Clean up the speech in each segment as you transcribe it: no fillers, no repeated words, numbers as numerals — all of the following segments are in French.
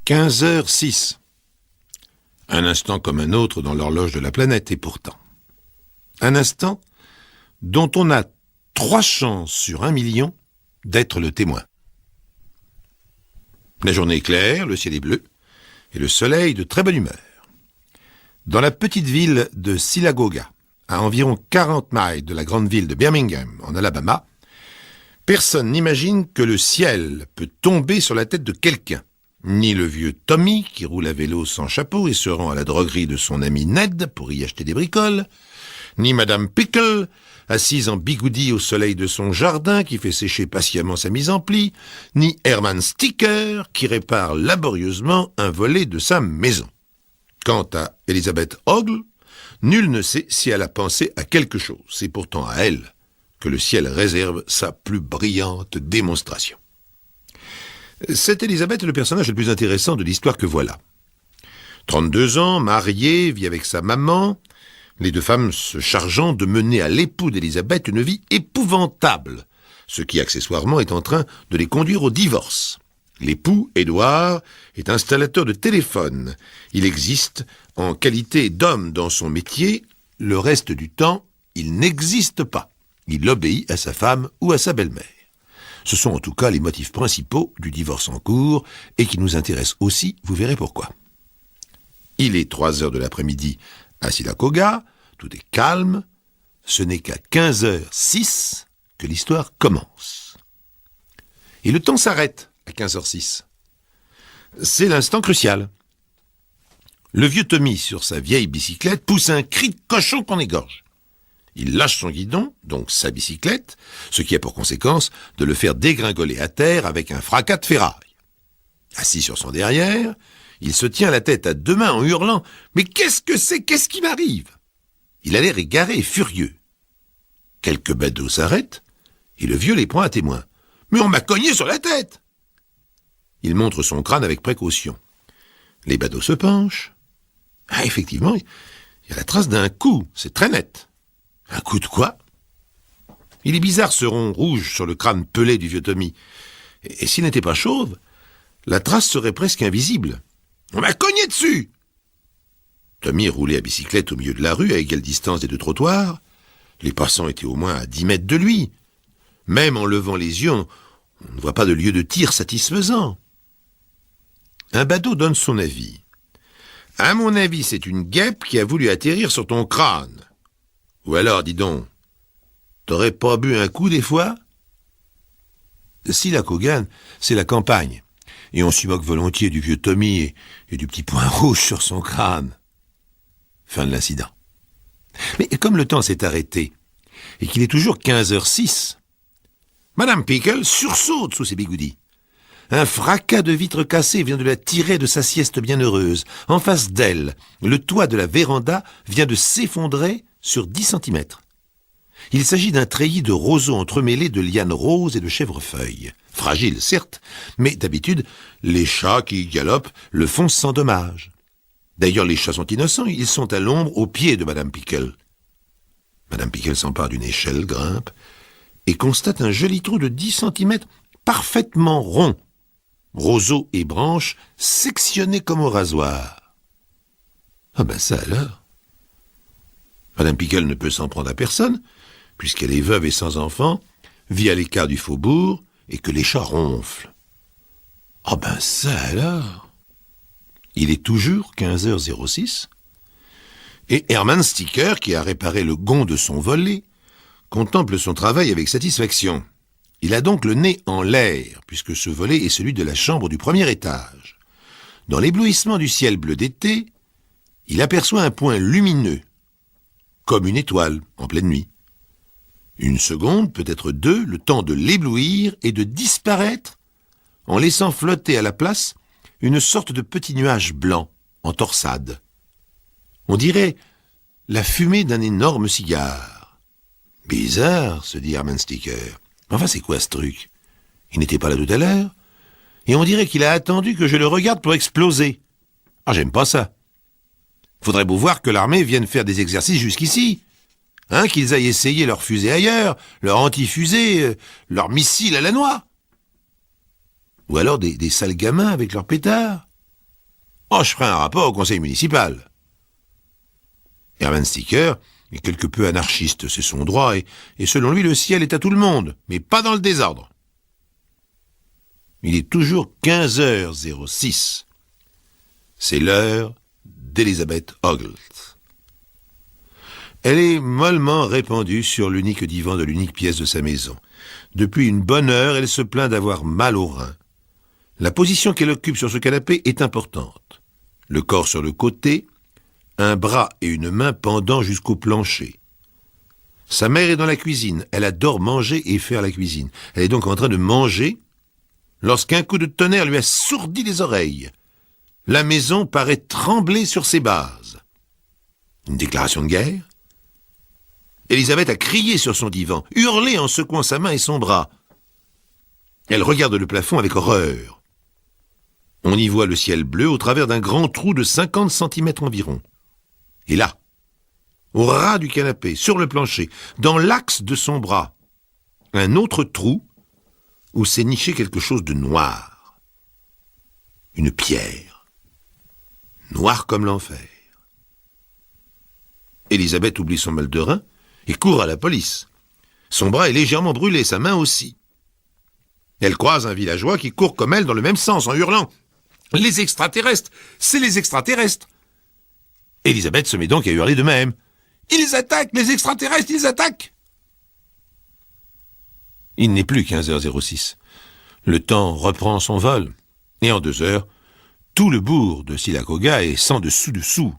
15h06. Un instant comme un autre dans l'horloge de la planète, et pourtant. Un instant dont on a 3 chances sur 1 million d'être le témoin. La journée est claire, le ciel est bleu, et le soleil de très bonne humeur. Dans la petite ville de Sylacauga, à environ 40 miles de la grande ville de Birmingham, en Alabama, personne n'imagine que le ciel peut tomber sur la tête de quelqu'un. Ni le vieux Tommy, qui roule à vélo sans chapeau et se rend à la droguerie de son ami Ned pour y acheter des bricoles, ni Madame Pickle, assise en bigoudi au soleil de son jardin qui fait sécher patiemment sa mise en pli, ni Herman Sticker, qui répare laborieusement un volet de sa maison. Quant à Elizabeth Ogle, nul ne sait si elle a pensé à quelque chose. C'est pourtant à elle que le ciel réserve sa plus brillante démonstration. Cette Elizabeth est le personnage le plus intéressant de l'histoire que voilà. 32 ans, mariée, vit avec sa maman, les deux femmes se chargeant de mener à l'époux d'Elizabeth une vie épouvantable, ce qui accessoirement est en train de les conduire au divorce. L'époux, Édouard, est installateur de téléphone. Il existe en qualité d'homme dans son métier. Le reste du temps, il n'existe pas. Il obéit à sa femme ou à sa belle-mère. Ce sont en tout cas les motifs principaux du divorce en cours et qui nous intéressent aussi, vous verrez pourquoi. Il est 3 heures de l'après-midi à Sylacauga, tout est calme, ce n'est qu'à 15h06 que l'histoire commence. Et le temps s'arrête à 15h06. C'est l'instant crucial. Le vieux Tommy, sur sa vieille bicyclette, pousse un cri de cochon qu'on égorge. Il lâche son guidon, donc sa bicyclette, ce qui a pour conséquence de le faire dégringoler à terre avec un fracas de ferraille. Assis sur son derrière, il se tient la tête à 2 mains en hurlant « Mais qu'est-ce que c'est? Qu'est-ce qui m'arrive ?» Il a l'air égaré et furieux. Quelques badauds s'arrêtent et le vieux les prend à témoin. « Mais on m'a cogné sur la tête !» Il montre son crâne avec précaution. Les badauds se penchent. Ah, effectivement, il y a la trace d'un coup, c'est très net. Un coup de quoi? Il est bizarre ce rond rouge sur le crâne pelé du vieux Tommy. Et s'il n'était pas chauve, la trace serait presque invisible. On m'a cogné dessus! Tommy roulait à bicyclette au milieu de la rue, à égale distance des 2 trottoirs. Les passants étaient au moins à 10 mètres de lui. Même en levant les yeux, on ne voit pas de lieu de tir satisfaisant. Un badaud donne son avis. « À mon avis, c'est une guêpe qui a voulu atterrir sur ton crâne. » Ou alors, dis donc, t'aurais pas bu un coup des fois? Sylacauga, c'est la campagne, et on s'y moque volontiers du vieux Tommy et du petit point rouge sur son crâne. Fin de l'incident. Mais comme le temps s'est arrêté, et qu'il est toujours 15h06, Madame Pickle sursaute sous ses bigoudis. Un fracas de vitres cassées vient de la tirer de sa sieste bienheureuse. En face d'elle, le toit de la véranda vient de s'effondrer sur 10 cm. Il s'agit d'un treillis de roseaux entremêlés de lianes roses et de chèvrefeuilles. Fragile, certes, mais d'habitude, les chats qui y galopent le font sans dommage. D'ailleurs, les chats sont innocents, ils sont à l'ombre aux pieds de Madame Pickle. Madame Pickle s'empare d'une échelle, grimpe, et constate un joli trou de 10 cm parfaitement rond. Roseaux et branches sectionnés comme au rasoir. Ah ben ça alors. Madame Pickle ne peut s'en prendre à personne, puisqu'elle est veuve et sans enfant, vit à l'écart du faubourg, et que les chats ronflent. Ah ben ça alors. Il est toujours 15h06, et Herman Sticker, qui a réparé le gond de son volet, contemple son travail avec satisfaction. Il a donc le nez en l'air, puisque ce volet est celui de la chambre du premier étage. Dans l'éblouissement du ciel bleu d'été, il aperçoit un point lumineux, comme une étoile en pleine nuit. 1 seconde, peut-être 2, le temps de l'éblouir et de disparaître en laissant flotter à la place une sorte de petit nuage blanc en torsade. On dirait la fumée d'un énorme cigare. Bizarre, se dit Herman Sticker. Enfin, c'est quoi ce truc? Il n'était pas là tout à l'heure, et on dirait qu'il a attendu que je le regarde pour exploser. Ah, j'aime pas ça. Faudrait beau voir que l'armée vienne faire des exercices jusqu'ici. Qu'ils aillent essayer leurs fusées ailleurs, leurs antifusées, leurs missiles à la noix. Ou alors des sales gamins avec leurs pétards. Oh, je ferai un rapport au conseil municipal. Hermann Sticker est quelque peu anarchiste, c'est son droit, et selon lui, le ciel est à tout le monde, mais pas dans le désordre. Il est toujours 15h06. C'est l'heure d'Elizabeth Ogles. Elle est mollement répandue sur l'unique divan de l'unique pièce de sa maison. Depuis une bonne heure, elle se plaint d'avoir mal aux reins. La position qu'elle occupe sur ce canapé est importante. Le corps sur le côté, un bras et une main pendant jusqu'au plancher. Sa mère est dans la cuisine. Elle adore manger et faire la cuisine. Elle est donc en train de manger lorsqu'un coup de tonnerre lui a sourdi les oreilles. La maison paraît trembler sur ses bases. Une déclaration de guerre ? Elisabeth a crié sur son divan, hurlé en secouant sa main et son bras. Elle regarde le plafond avec horreur. On y voit le ciel bleu au travers d'un grand trou de 50 cm environ. Et là, au ras du canapé, sur le plancher, dans l'axe de son bras, un autre trou où s'est niché quelque chose de noir. Une pierre. Noire comme l'enfer. Elisabeth oublie son mal de rein et court à la police. Son bras est légèrement brûlé, sa main aussi. Elle croise un villageois qui court comme elle dans le même sens en hurlant « Les extraterrestres, c'est les extraterrestres !» Elisabeth se met donc à hurler de même. « Ils attaquent, les extraterrestres, ils attaquent !» Il n'est plus 15h06. Le temps reprend son vol. Et en 2 heures, tout le bourg de Silacoga est sans dessous,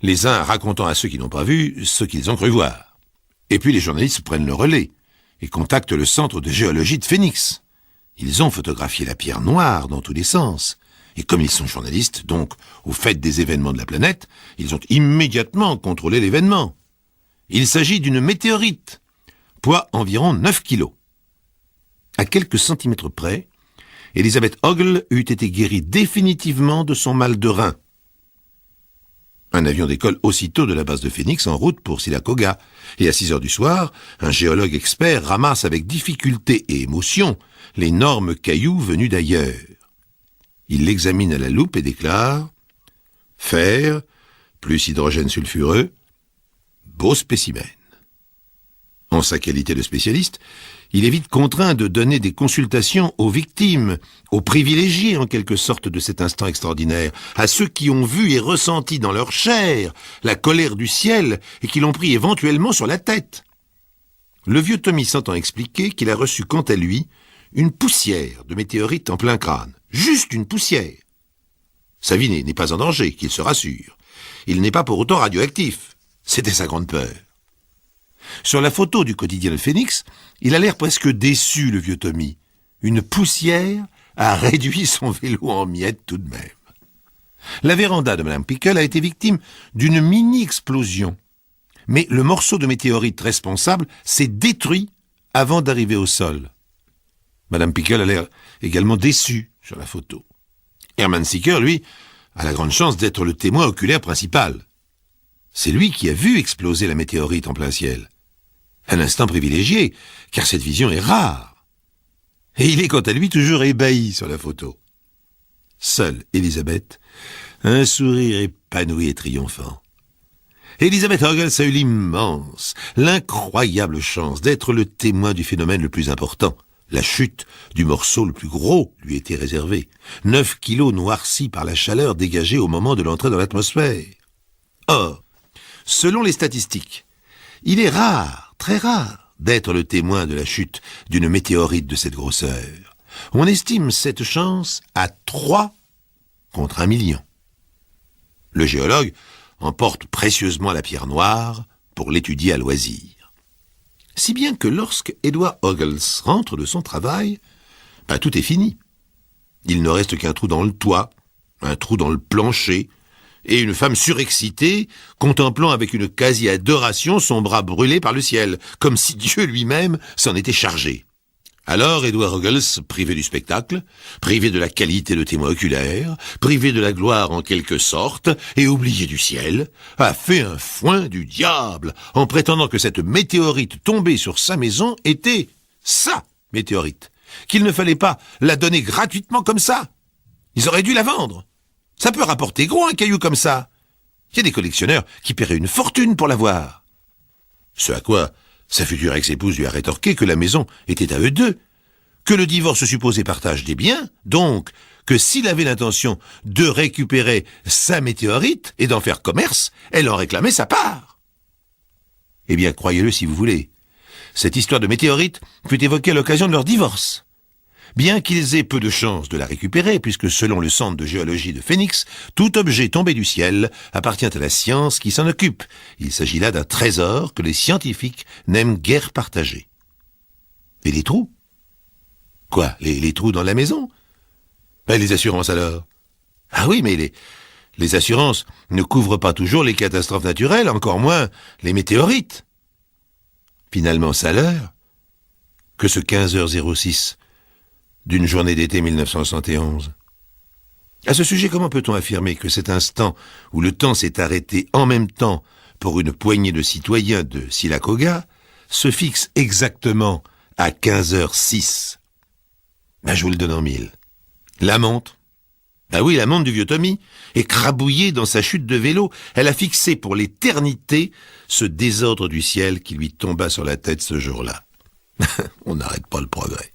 les uns racontant à ceux qui n'ont pas vu ce qu'ils ont cru voir. Et puis les journalistes prennent le relais et contactent le centre de géologie de Phoenix. Ils ont photographié la pierre noire dans tous les sens. Et comme ils sont journalistes, donc au fait des événements de la planète, ils ont immédiatement contrôlé l'événement. Il s'agit d'une météorite, poids environ 9 kilos. À quelques centimètres près, Elizabeth Ogle eût été guérie définitivement de son mal de rein. Un avion décolle aussitôt de la base de Phoenix en route pour Silacoga, et à 6 heures du soir, un géologue expert ramasse avec difficulté et émotion l'énorme caillou venu d'ailleurs. Il l'examine à la loupe et déclare « Fer, plus hydrogène sulfureux, beau spécimen ». En sa qualité de spécialiste, il est vite contraint de donner des consultations aux victimes, aux privilégiés en quelque sorte de cet instant extraordinaire, à ceux qui ont vu et ressenti dans leur chair la colère du ciel et qui l'ont pris éventuellement sur la tête. Le vieux Tommy s'entend expliquer qu'il a reçu quant à lui une poussière de météorite en plein crâne. Juste une poussière. Sa vie n'est pas en danger, qu'il se rassure. Il n'est pas pour autant radioactif. C'était sa grande peur. Sur la photo du quotidien de Phoenix, il a l'air presque déçu, le vieux Tommy. Une poussière a réduit son vélo en miettes tout de même. La véranda de Mme Pickle a été victime d'une mini-explosion. Mais le morceau de météorite responsable s'est détruit avant d'arriver au sol. Mme Pickle a l'air également déçue sur la photo. Hermann Sticker, lui, a la grande chance d'être le témoin oculaire principal. C'est lui qui a vu exploser la météorite en plein ciel. Un instant privilégié, car cette vision est rare. Et il est quant à lui toujours ébahi sur la photo. Seule Elisabeth, un sourire épanoui et triomphant. Elisabeth Ogles a eu l'immense, l'incroyable chance d'être le témoin du phénomène le plus important. La chute du morceau le plus gros lui était réservée. 9 kilos noircis par la chaleur dégagée au moment de l'entrée dans l'atmosphère. Or, selon les statistiques, il est rare, très rare, d'être le témoin de la chute d'une météorite de cette grosseur. On estime cette chance à 3 contre 1 million. Le géologue emporte précieusement la pierre noire pour l'étudier à loisir. Si bien que lorsque Edward Ogles rentre de son travail, tout est fini. Il ne reste qu'un trou dans le toit, un trou dans le plancher, et une femme surexcitée, contemplant avec une quasi-adoration son bras brûlé par le ciel, comme si Dieu lui-même s'en était chargé. Alors Edward Ogles, privé du spectacle, privé de la qualité de témoin oculaire, privé de la gloire en quelque sorte, et oublié du ciel, a fait un foin du diable en prétendant que cette météorite tombée sur sa maison était sa météorite, qu'il ne fallait pas la donner gratuitement comme ça. Ils auraient dû la vendre. Ça peut rapporter gros un caillou comme ça. Il y a des collectionneurs qui paieraient une fortune pour l'avoir. Ce à quoi sa future ex-épouse lui a rétorqué que la maison était à eux deux, que le divorce supposé partage des biens, donc que s'il avait l'intention de récupérer sa météorite et d'en faire commerce, elle en réclamait sa part. Eh bien, croyez-le si vous voulez, cette histoire de météorite fut évoquée à l'occasion de leur divorce. Bien qu'ils aient peu de chances de la récupérer, puisque selon le centre de géologie de Phoenix, tout objet tombé du ciel appartient à la science qui s'en occupe. Il s'agit là d'un trésor que les scientifiques n'aiment guère partager. Et les trous? Quoi, les trous dans la maison? Ben, les assurances alors? Ah oui, mais les assurances ne couvrent pas toujours les catastrophes naturelles, encore moins les météorites. Finalement, ça l'heure que ce 15h06 d'une journée d'été 1971. À ce sujet, comment peut-on affirmer que cet instant où le temps s'est arrêté en même temps pour une poignée de citoyens de Silacauga se fixe exactement à 15h06? Ben, je vous le donne en mille. La montre. Ah oui, la montre du vieux Tommy, écrabouillée dans sa chute de vélo, elle a fixé pour l'éternité ce désordre du ciel qui lui tomba sur la tête ce jour-là. On n'arrête pas le progrès.